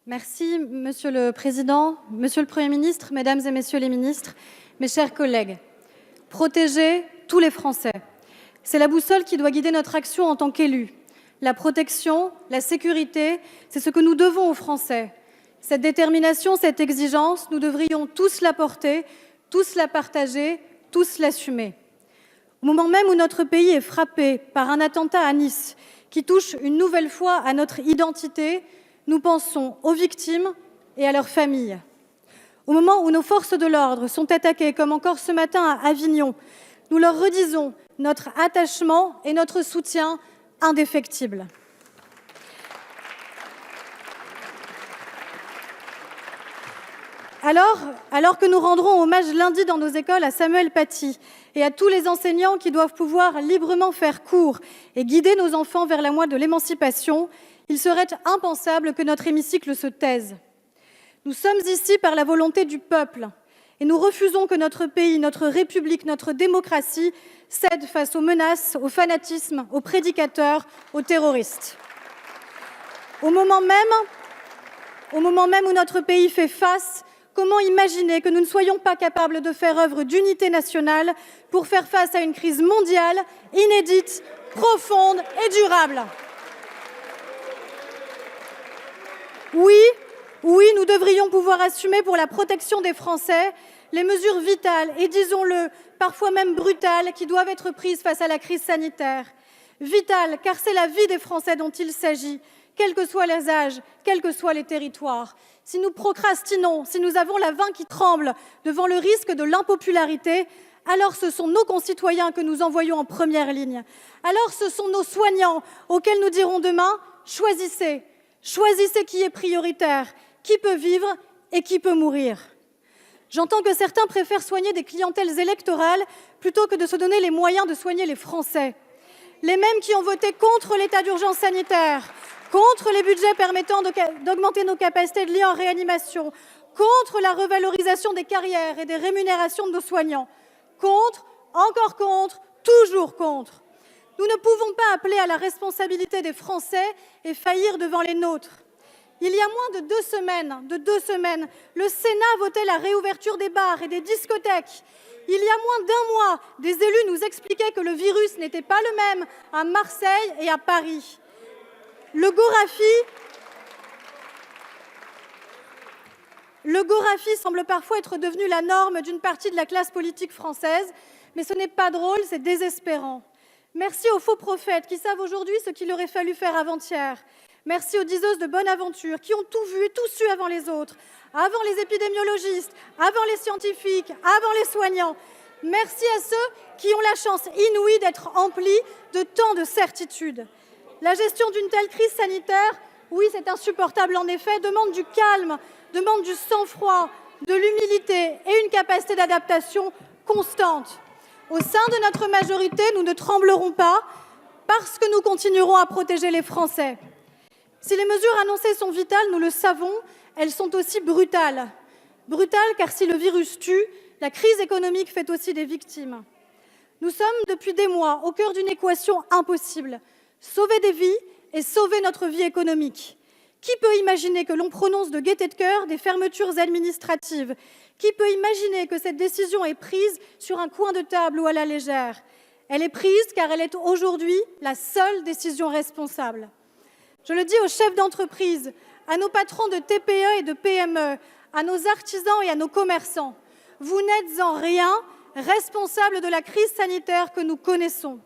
Merci, Monsieur le Président, Monsieur le Premier ministre, Mesdames et Messieurs les ministres, mes chers collègues. Protéger tous les Français, c'est la boussole qui doit guider notre action en tant qu'élus. La protection, la sécurité, c'est ce que nous devons aux Français. Cette détermination, cette exigence, nous devrions tous la porter, tous la partager, tous l'assumer. Au moment même où notre pays est frappé par un attentat à Nice qui touche une nouvelle fois à notre identité, nous pensons aux victimes et à leurs familles. Au moment où nos forces de l'ordre sont attaquées, comme encore ce matin à Avignon, nous leur redisons notre attachement et notre soutien indéfectible. Alors que nous rendrons hommage lundi dans nos écoles à Samuel Paty et à tous les enseignants qui doivent pouvoir librement faire cours et guider nos enfants vers la voie de l'émancipation, il serait impensable que notre hémicycle se taise. Nous sommes ici par la volonté du peuple et nous refusons que notre pays, notre République, notre démocratie cède face aux menaces, au fanatisme, aux prédicateurs, aux terroristes. Au moment même où notre pays fait face, comment imaginer que nous ne soyons pas capables de faire œuvre d'unité nationale pour faire face à une crise mondiale, inédite, profonde et durable ? Oui, nous devrions pouvoir assumer pour la protection des Français les mesures vitales et, disons-le, parfois même brutales qui doivent être prises face à la crise sanitaire. Vitales, car c'est la vie des Français dont il s'agit, quels que soient les âges, quels que soient les territoires. Si nous procrastinons, si nous avons la main qui tremble devant le risque de l'impopularité, alors ce sont nos concitoyens que nous envoyons en première ligne. Alors ce sont nos soignants auxquels nous dirons demain « choisissez ». Choisissez qui est prioritaire, qui peut vivre et qui peut mourir. J'entends que certains préfèrent soigner des clientèles électorales plutôt que de se donner les moyens de soigner les Français. Les mêmes qui ont voté contre l'état d'urgence sanitaire, contre les budgets permettant d'augmenter nos capacités de lits en réanimation, contre la revalorisation des carrières et des rémunérations de nos soignants. Contre, encore contre, toujours contre. Nous ne pouvons pas appeler à la responsabilité des Français et faillir devant les nôtres. Il y a moins de deux semaines, le Sénat votait la réouverture des bars et des discothèques. Il y a moins d'un mois, des élus nous expliquaient que le virus n'était pas le même à Marseille et à Paris. Le Gorafi semble parfois être devenu la norme d'une partie de la classe politique française, mais ce n'est pas drôle, c'est désespérant. Merci aux faux prophètes qui savent aujourd'hui ce qu'il aurait fallu faire avant-hier. Merci aux diseuses de bonne aventure qui ont tout vu et tout su avant les autres, avant les épidémiologistes, avant les scientifiques, avant les soignants. Merci à ceux qui ont la chance inouïe d'être emplis de tant de certitudes. La gestion d'une telle crise sanitaire, oui, c'est insupportable en effet, demande du calme, demande du sang-froid, de l'humilité et une capacité d'adaptation constante. Au sein de notre majorité, nous ne tremblerons pas parce que nous continuerons à protéger les Français. Si les mesures annoncées sont vitales, nous le savons, elles sont aussi brutales. Brutales car si le virus tue, la crise économique fait aussi des victimes. Nous sommes depuis des mois au cœur d'une équation impossible. Sauver des vies et sauver notre vie économique. Qui peut imaginer que l'on prononce de gaieté de cœur des fermetures administratives ? Qui peut imaginer que cette décision est prise sur un coin de table ou à la légère ? Elle est prise car elle est aujourd'hui la seule décision responsable. Je le dis aux chefs d'entreprise, à nos patrons de TPE et de PME, à nos artisans et à nos commerçants. Vous n'êtes en rien responsables de la crise sanitaire que nous connaissons.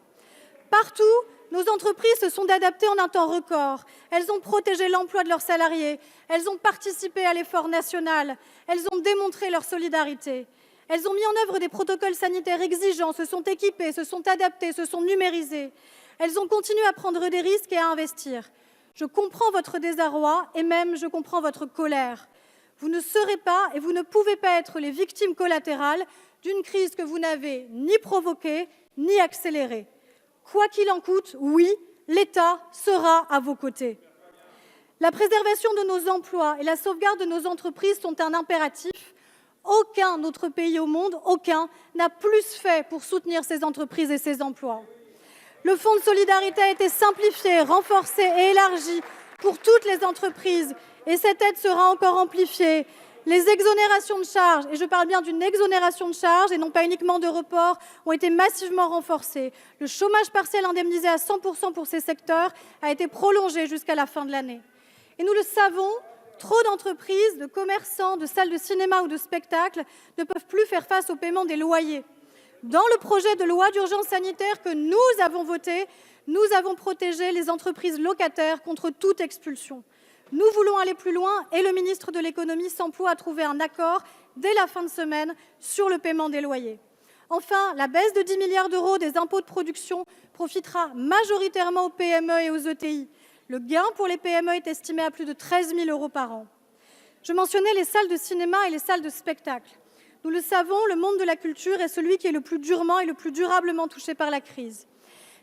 Partout, nos entreprises se sont adaptées en un temps record. Elles ont protégé l'emploi de leurs salariés. Elles ont participé à l'effort national. Elles ont démontré leur solidarité. Elles ont mis en œuvre des protocoles sanitaires exigeants, se sont équipées, se sont adaptées, se sont numérisées. Elles ont continué à prendre des risques et à investir. Je comprends votre désarroi et même je comprends votre colère. Vous ne serez pas et vous ne pouvez pas être les victimes collatérales d'une crise que vous n'avez ni provoquée ni accélérée. Quoi qu'il en coûte, oui, l'État sera à vos côtés. La préservation de nos emplois et la sauvegarde de nos entreprises sont un impératif. Aucun autre pays au monde, aucun, n'a plus fait pour soutenir ses entreprises et ses emplois. Le fonds de solidarité a été simplifié, renforcé et élargi pour toutes les entreprises Et cette aide sera encore amplifiée. Les exonérations de charges, et je parle bien d'une exonération de charges et non pas uniquement de report, ont été massivement renforcées. Le chômage partiel indemnisé à 100% pour ces secteurs a été prolongé jusqu'à la fin de l'année. Et nous le savons, trop d'entreprises, de commerçants, de salles de cinéma ou de spectacle ne peuvent plus faire face au paiement des loyers. Dans le projet de loi d'urgence sanitaire que nous avons voté, nous avons protégé les entreprises locataires contre toute expulsion. Nous voulons aller plus loin et le ministre de l'économie s'emploie à trouver un accord dès la fin de semaine sur le paiement des loyers. Enfin, la baisse de 10 milliards d'euros des impôts de production profitera majoritairement aux PME et aux ETI. Le gain pour les PME est estimé à plus de 13 000 € par an. Je mentionnais les salles de cinéma et les salles de spectacle. Nous le savons, le monde de la culture est celui qui est le plus durement et le plus durablement touché par la crise.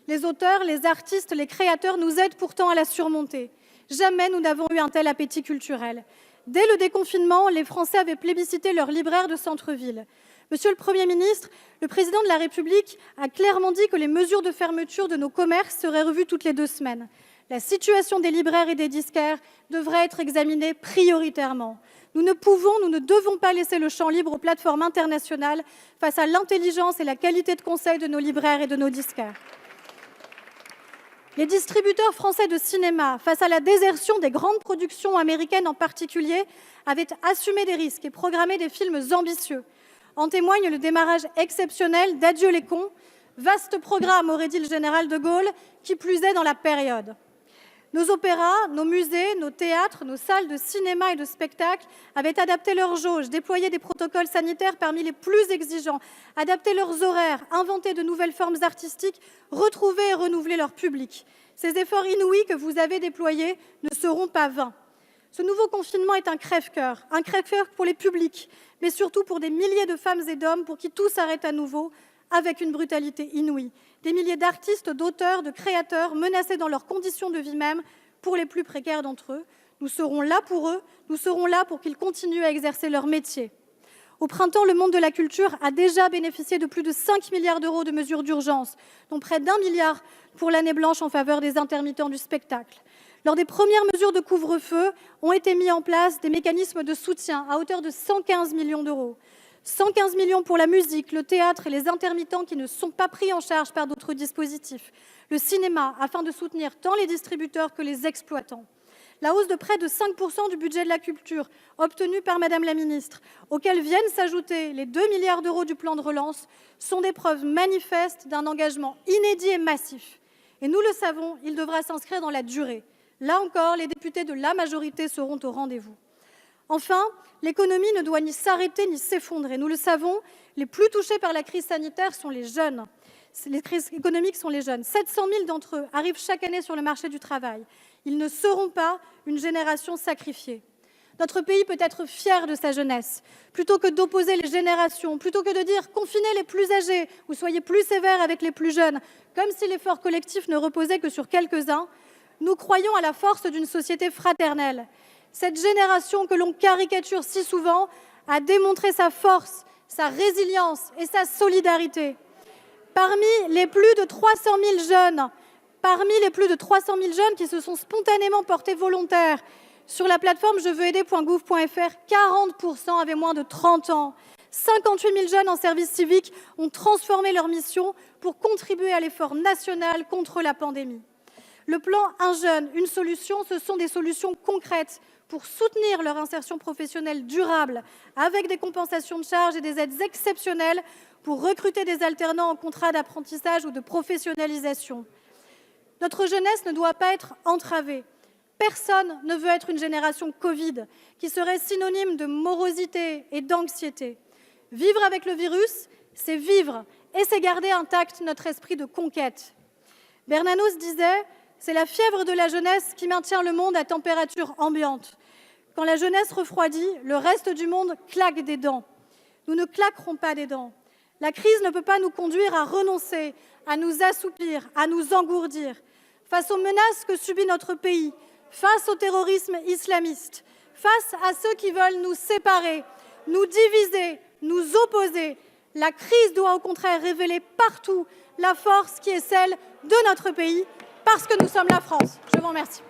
Les auteurs, les artistes, les créateurs nous aident pourtant à la surmonter. Jamais nous n'avons eu un tel appétit culturel. Dès le déconfinement, les Français avaient plébiscité leurs libraires de centre-ville. Monsieur le Premier ministre, le Président de la République a clairement dit que les mesures de fermeture de nos commerces seraient revues toutes les 2 semaines. La situation des libraires et des disquaires devrait être examinée prioritairement. Nous ne pouvons, nous ne devons pas laisser le champ libre aux plateformes internationales face à l'intelligence et la qualité de conseil de nos libraires et de nos disquaires. Les distributeurs français de cinéma, face à la désertion des grandes productions américaines en particulier, avaient assumé des risques et programmé des films ambitieux. En témoigne le démarrage exceptionnel d'Adieu les cons, vaste programme, aurait dit le général de Gaulle, qui plus est dans la période. Nos opéras, nos musées, nos théâtres, nos salles de cinéma et de spectacle avaient adapté leurs jauges, déployé des protocoles sanitaires parmi les plus exigeants, adapté leurs horaires, inventé de nouvelles formes artistiques, retrouvé et renouvelé leur public. Ces efforts inouïs que vous avez déployés ne seront pas vains. Ce nouveau confinement est un crève-cœur pour les publics, mais surtout pour des milliers de femmes et d'hommes pour qui tout s'arrête à nouveau, avec une brutalité inouïe. Des milliers d'artistes, d'auteurs, de créateurs menacés dans leurs conditions de vie même pour les plus précaires d'entre eux. Nous serons là pour eux, nous serons là pour qu'ils continuent à exercer leur métier. Au printemps, le monde de la culture a déjà bénéficié de plus de 5 milliards d'euros de mesures d'urgence, dont près d'1 milliard pour l'année blanche en faveur des intermittents du spectacle. Lors des premières mesures de couvre-feu, ont été mis en place des mécanismes de soutien à hauteur de 115 millions d'euros. 115 millions pour la musique, le théâtre et les intermittents qui ne sont pas pris en charge par d'autres dispositifs. Le cinéma, afin de soutenir tant les distributeurs que les exploitants. La hausse de près de 5% du budget de la culture, obtenue par Madame la Ministre, auxquels viennent s'ajouter les 2 milliards d'euros du plan de relance, sont des preuves manifestes d'un engagement inédit et massif. Et nous le savons, il devra s'inscrire dans la durée. Là encore, les députés de la majorité seront au rendez-vous. Enfin, l'économie ne doit ni s'arrêter ni s'effondrer. Nous le savons, les plus touchés par la crise sanitaire sont les jeunes. Les crises économiques sont les jeunes. 700 000 d'entre eux arrivent chaque année sur le marché du travail. Ils ne seront pas une génération sacrifiée. Notre pays peut être fier de sa jeunesse. Plutôt que d'opposer les générations, plutôt que de dire « confinez les plus âgés » ou « soyez plus sévères avec les plus jeunes », comme si l'effort collectif ne reposait que sur quelques-uns, nous croyons à la force d'une société fraternelle. Cette génération que l'on caricature si souvent a démontré sa force, sa résilience et sa solidarité. Parmi les plus de 300 000 jeunes qui se sont spontanément portés volontaires sur la plateforme jeveuxaider.gouv.fr, 40% avaient moins de 30 ans. 58 000 jeunes en service civique ont transformé leur mission pour contribuer à l'effort national contre la pandémie. Le plan Un jeune, une solution, ce sont des solutions concrètes pour soutenir leur insertion professionnelle durable, avec des compensations de charges et des aides exceptionnelles pour recruter des alternants en contrat d'apprentissage ou de professionnalisation. Notre jeunesse ne doit pas être entravée. Personne ne veut être une génération Covid, qui serait synonyme de morosité et d'anxiété. Vivre avec le virus, c'est vivre et c'est garder intact notre esprit de conquête. Bernanos disait « C'est la fièvre de la jeunesse qui maintient le monde à température ambiante. Quand la jeunesse refroidit, le reste du monde claque des dents. Nous ne claquerons pas des dents. La crise ne peut pas nous conduire à renoncer, à nous assoupir, à nous engourdir. Face aux menaces que subit notre pays, face au terrorisme islamiste, face à ceux qui veulent nous séparer, nous diviser, nous opposer, la crise doit au contraire révéler partout la force qui est celle de notre pays, parce que nous sommes la France. Je vous remercie.